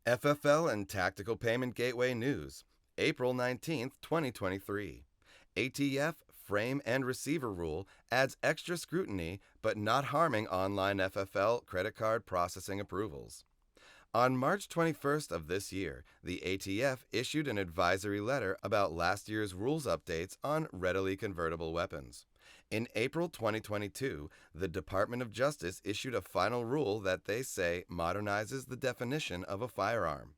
FFL and Tactical Payment Gateway News, April 19, 2023. ATF Frame and Receiver Rule adds extra scrutiny but not harming online FFL credit card processing approvals. On March 21st of this year, the ATF issued an advisory letter about last year's rules updates on readily convertible weapons. In April 2022, the Department of Justice issued a final rule that they say modernizes the definition of a firearm.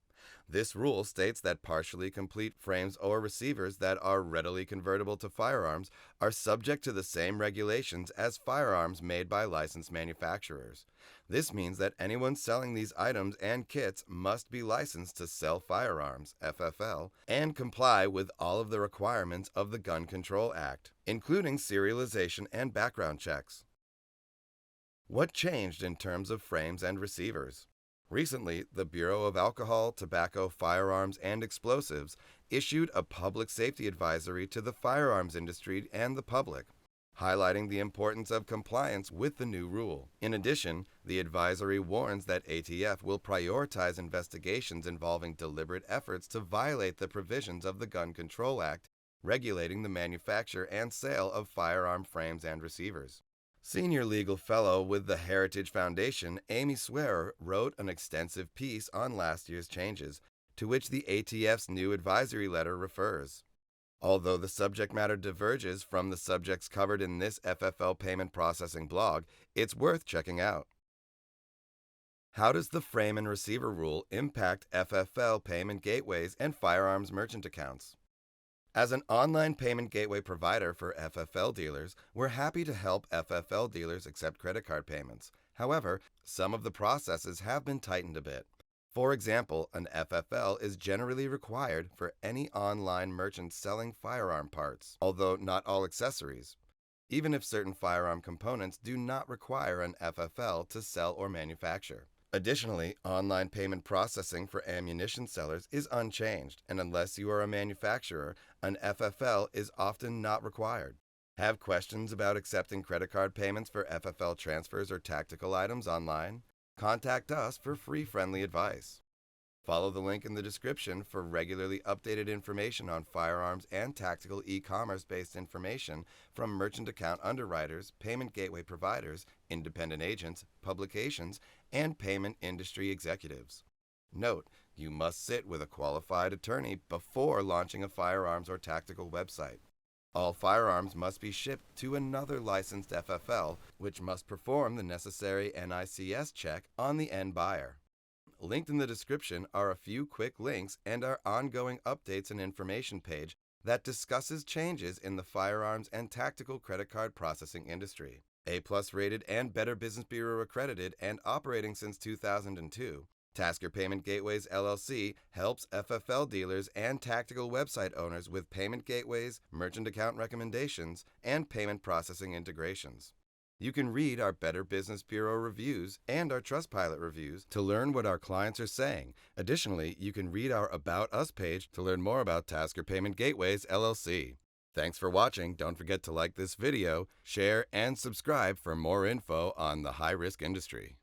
This rule states that partially complete frames or receivers that are readily convertible to firearms are subject to the same regulations as firearms made by licensed manufacturers. This means that anyone selling these items and kits must be licensed to sell firearms, FFL, and comply with all of the requirements of the Gun Control Act, including serialization and background checks. What changed in terms of frames and receivers? Recently, the Bureau of Alcohol, Tobacco, Firearms, and Explosives issued a public safety advisory to the firearms industry and the public, highlighting the importance of compliance with the new rule. In addition, the advisory warns that ATF will prioritize investigations involving deliberate efforts to violate the provisions of the Gun Control Act, regulating the manufacture and sale of firearm frames and receivers. Senior legal fellow with the Heritage Foundation, Amy Swearer, wrote an extensive piece on last year's changes, to which the ATF's new advisory letter refers. Although the subject matter diverges from the subjects covered in this FFL payment processing blog, it's worth checking out. How does the frame and receiver rule impact FFL payment gateways and firearms merchant accounts? As an online payment gateway provider for FFL dealers, we're happy to help FFL dealers accept credit card payments. However, some of the processes have been tightened a bit. For example, an FFL is generally required for any online merchant selling firearm parts, although not all accessories, even if certain firearm components do not require an FFL to sell or manufacture. Additionally, online payment processing for ammunition sellers is unchanged, and unless you are a manufacturer, an FFL is often not required. Have questions about accepting credit card payments for FFL transfers or tactical items online? Contact us for free friendly advice. Follow the link in the description for regularly updated information on firearms and tactical e-commerce-based information from merchant account underwriters, payment gateway providers, independent agents, publications, and payment industry executives. Note, you must sit with a qualified attorney before launching a firearms or tactical website. All firearms must be shipped to another licensed FFL, which must perform the necessary NICS check on the end buyer. Linked in the description are a few quick links and our ongoing updates and information page that discusses changes in the firearms and tactical credit card processing industry. A+ rated and Better Business Bureau accredited and operating since 2002, Tasker Payment Gateways LLC helps FFL dealers and tactical website owners with payment gateways, merchant account recommendations, and payment processing integrations. You can read our Better Business Bureau reviews and our Trustpilot reviews to learn what our clients are saying. Additionally, you can read our About Us page to learn more about Tasker Payment Gateways LLC. Thanks for watching. Don't forget to like this video, share, and subscribe for more info on the high-risk industry.